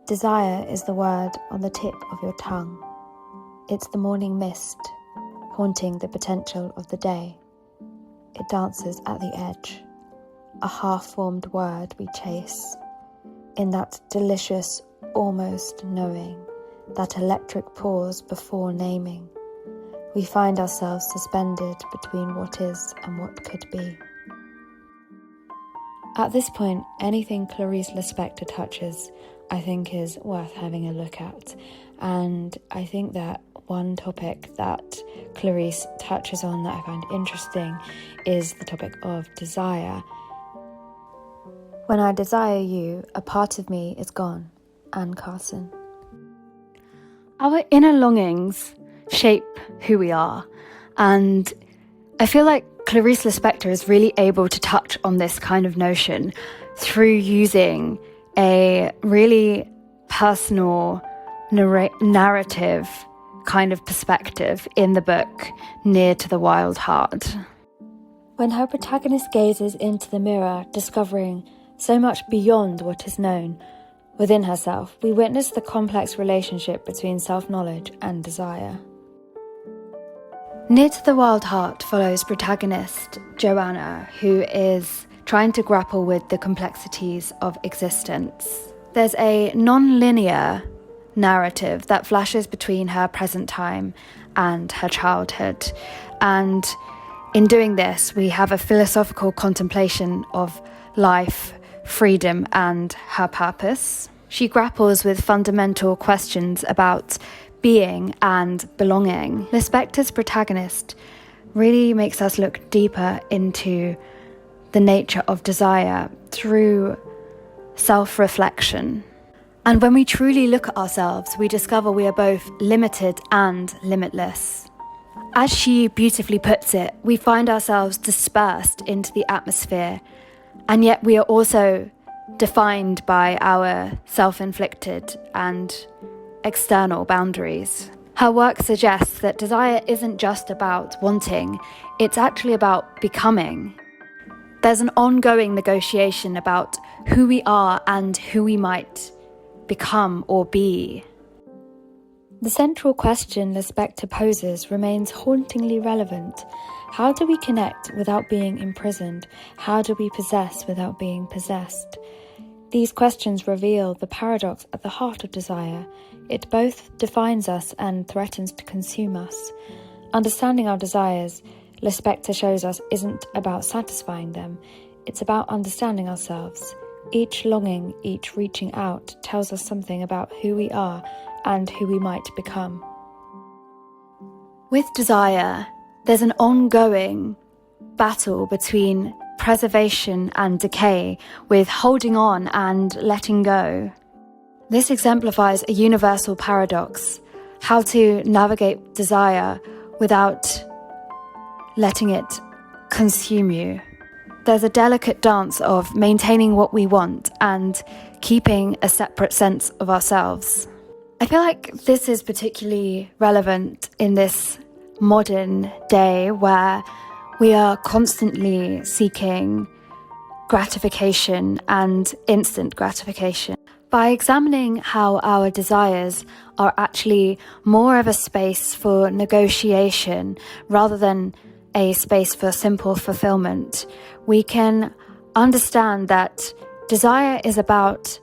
Desire is the word on the tip of your tongue. It's the morning mist, haunting the potential of the day. It dances at the edge, a half-formed word we chase. In that delicious, almost knowing, that electric pause before naming, we find ourselves suspended between what is and what could be. At this point, anything Clarice Lispector touches, I think, is worth having a look at. And I think that one topic that Clarice touches on that I find interesting is the topic of desire. When I desire you, a part of me is gone. Anne Carson. Our inner longings shape who we are, and I feel like Clarice Lispector is really able to touch on this kind of notion through using a really personal narrative kind of perspective in the book Near to the Wild Heart. When her protagonist gazes into the mirror, discovering so much beyond what is known within herself, we witness the complex relationship between self-knowledge and desire. Near to the Wild Heart follows protagonist Joanna, who is trying to grapple with the complexities of existence. There's a non-linear narrative that flashes between her present time and her childhood. And in doing this, we have a philosophical contemplation of life, freedom, and her purpose. She grapples with fundamental questions about being and belonging. Lispector's protagonist really makes us look deeper into the nature of desire through self-reflection. And when we truly look at ourselves, we discover we are both limited and limitless. As she beautifully puts it, we find ourselves dispersed into the atmosphere, and yet we are also defined by our self-inflicted and external boundaries. Her work suggests that desire isn't just about wanting, it's actually about becoming. There's an ongoing negotiation about who we are and who we might become or be. The central question Lispector poses remains hauntingly relevant. How do we connect without being imprisoned? How do we possess without being possessed? These questions reveal the paradox at the heart of desire. It both defines us and threatens to consume us. Understanding our desires, Lispector shows us, isn't about satisfying them. It's about understanding ourselves. Each longing, each reaching out, tells us something about who we are and who we might become. With desire, there's an ongoing battle between preservation and decay, with holding on and letting go. This exemplifies a universal paradox: how to navigate desire without letting it consume you. There's a delicate dance of maintaining what we want and keeping a separate sense of ourselves. I feel like this is particularly relevant in this modern day where we are constantly seeking gratification and instant gratification. By examining how our desires are actually more of a space for negotiation rather than a space for simple fulfillment, we can understand that desire is about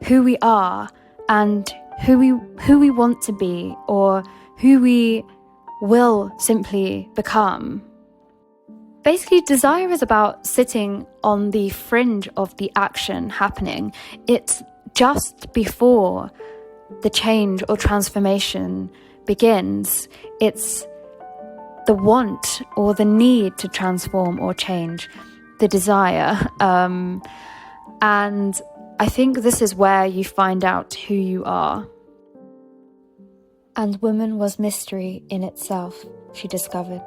who we are and who we want to be, or who we will simply become. Basically, desire is about sitting on the fringe of the action happening. It's just before the change or transformation begins. It's the want or the need to transform or change, the desire. And I think this is where you find out who you are. And woman was mystery in itself, she discovered.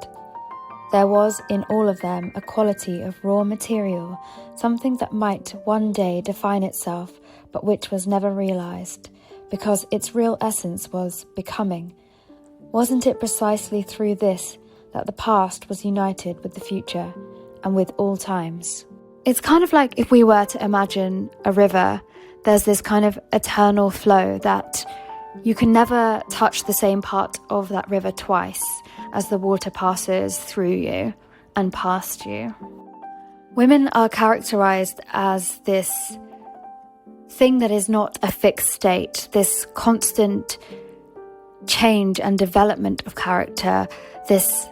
There was in all of them a quality of raw material, something that might one day define itself, but which was never realized, because its real essence was becoming. Wasn't it precisely through this that the past was united with the future and with all times? It's kind of like if we were to imagine a river there's this kind of eternal flow that you can never touch the same part of that river twice as the water passes through you and past you. Women are characterized as this thing that is not a fixed state, this constant change and development of character, this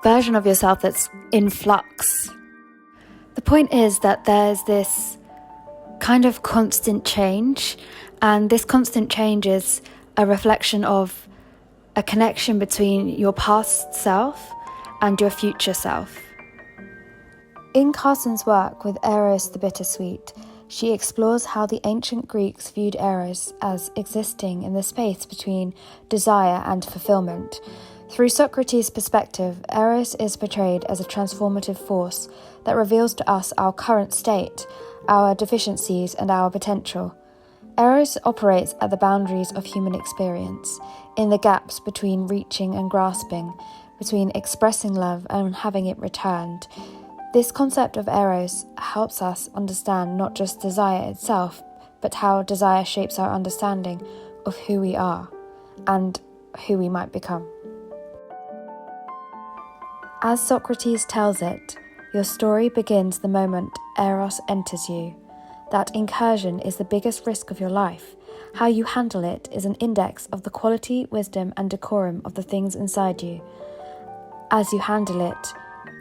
version of yourself that's in flux. The point is that there's this kind of constant change, and this constant change is a reflection of a connection between your past self and your future self. In Carson's work with Eros the Bittersweet, she explores how the ancient Greeks viewed Eros as existing in the space between desire and fulfillment. Through Socrates' perspective, Eros is portrayed as a transformative force that reveals to us our current state, our deficiencies, and our potential. Eros operates at the boundaries of human experience, in the gaps between reaching and grasping, between expressing love and having it returned. This concept of Eros helps us understand not just desire itself, but how desire shapes our understanding of who we are and who we might become. As Socrates tells it, your story begins the moment Eros enters you. That incursion is the biggest risk of your life. How you handle it is an index of the quality, wisdom, and decorum of the things inside you. As you handle it,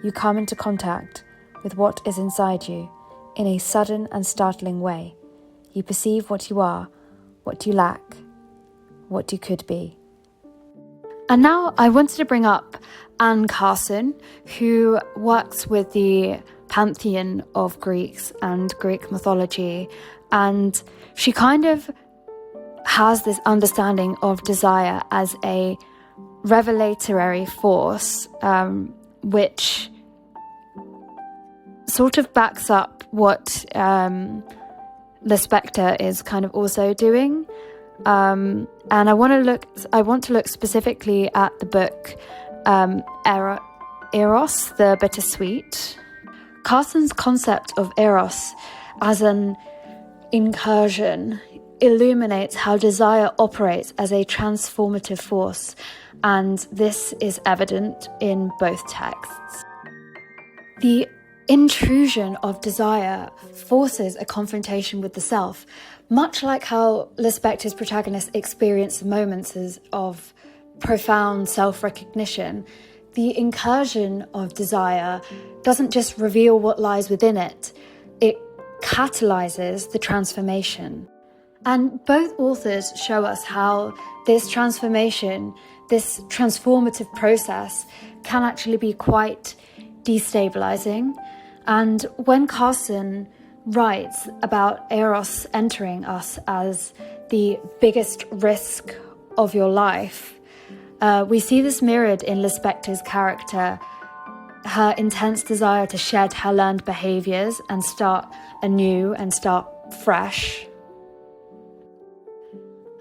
you come into contact with what is inside you in a sudden and startling way. You perceive what you are, what you lack, what you could be. And now I wanted to bring up Anne Carson, who works with the pantheon of Greeks and Greek mythology, and she kind of has this understanding of desire as a revelatory force, which sort of backs up what Lispector is kind of also doing. And I want to look specifically at the book Eros, the Bittersweet. Carson's concept of Eros as an incursion illuminates how desire operates as a transformative force, and this is evident in both texts. The intrusion of desire forces a confrontation with the self, much like how Lispector's protagonist experienced moments of profound self-recognition. The incursion of desire doesn't just reveal what lies within it, it catalyzes the transformation. And both authors show us how this transformation, this transformative process, can actually be quite destabilizing. And when Carson writes about Eros entering us as the biggest risk of your life, we see this mirrored in Lispector's character, her intense desire to shed her learned behaviours and start anew and start fresh.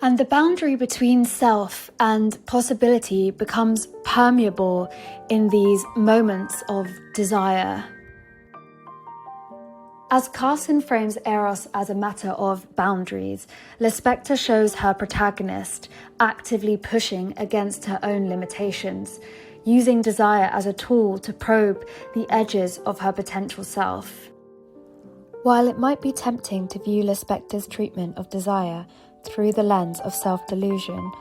And the boundary between self and possibility becomes permeable in these moments of desire. As Carson frames Eros as a matter of boundaries, Lispector shows her protagonist actively pushing against her own limitations, using desire as a tool to probe the edges of her potential self. While it might be tempting to view Lispector's treatment of desire through the lens of self-delusion,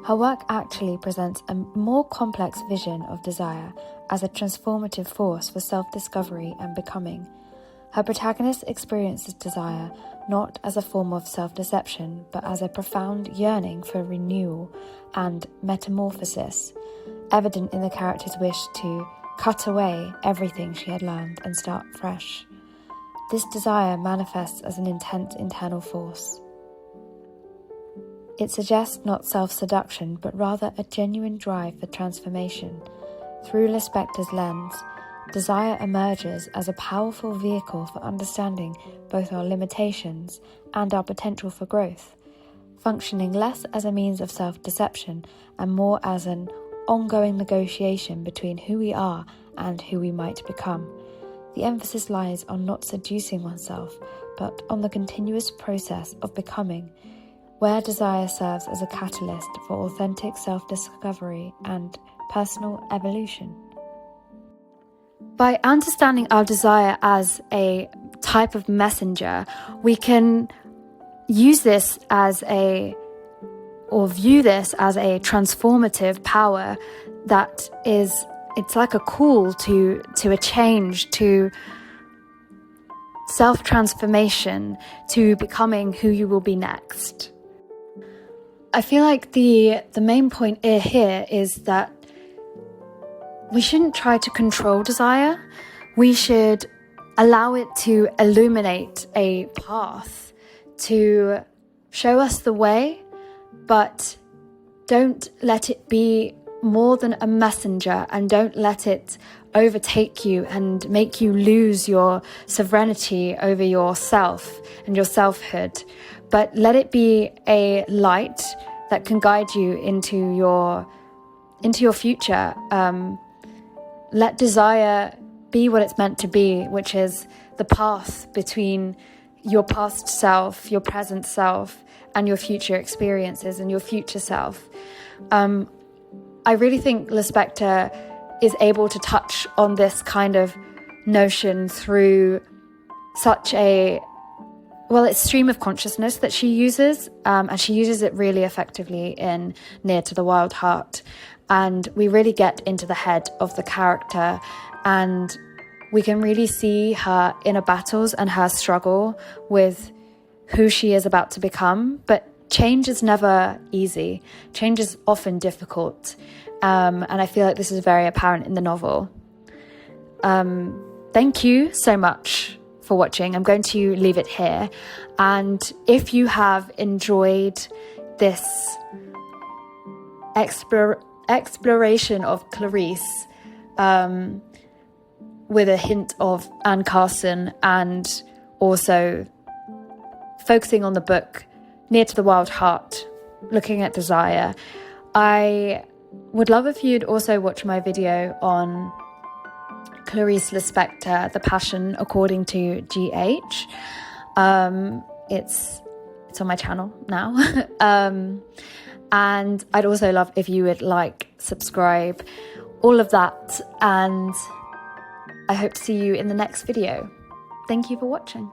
her work actually presents a more complex vision of desire as a transformative force for self-discovery and becoming. Her protagonist experiences desire not as a form of self-deception, but as a profound yearning for renewal and metamorphosis, evident in the character's wish to cut away everything she had learned and start fresh. This desire manifests as an intense internal force. It suggests not self-seduction, but rather a genuine drive for transformation. Through Lispector's lens, desire emerges as a powerful vehicle for understanding both our limitations and our potential for growth, functioning less as a means of self-deception and more as an ongoing negotiation between who we are and who we might become. The emphasis lies on not seducing oneself, but on the continuous process of becoming, where desire serves as a catalyst for authentic self-discovery and personal evolution. By understanding our desire as a type of messenger, we can use this as view this as a transformative power that is, it's like a call to a change, to self-transformation, to becoming who you will be next. I feel like the main point here is that we shouldn't try to control desire. We should allow it to illuminate a path, to show us the way, but don't let it be more than a messenger, and don't let it overtake you and make you lose your sovereignty over yourself and your selfhood. But let it be a light that can guide you into your future. Let desire be what it's meant to be, which is the path between your past self, your present self, and your future experiences and your future self. I really think Lispector is able to touch on this kind of notion through such it's stream of consciousness that she uses, and she uses it really effectively in Near to the Wild Heart. And we really get into the head of the character, and we can really see her inner battles and her struggle with who she is about to become. But change is never easy. Change is often difficult. And I feel like this is very apparent in the novel. Thank you so much for watching. I'm going to leave it here. And if you have enjoyed this exploration of Clarice, with a hint of Anne Carson, and also focusing on the book Near to the Wild Heart, looking at desire, I would love if you'd also watch my video on Clarice Lispector, The Passion According to GH. It's on my channel now. And I'd also love if you would like, subscribe, all of that. And I hope to see you in the next video. Thank you for watching.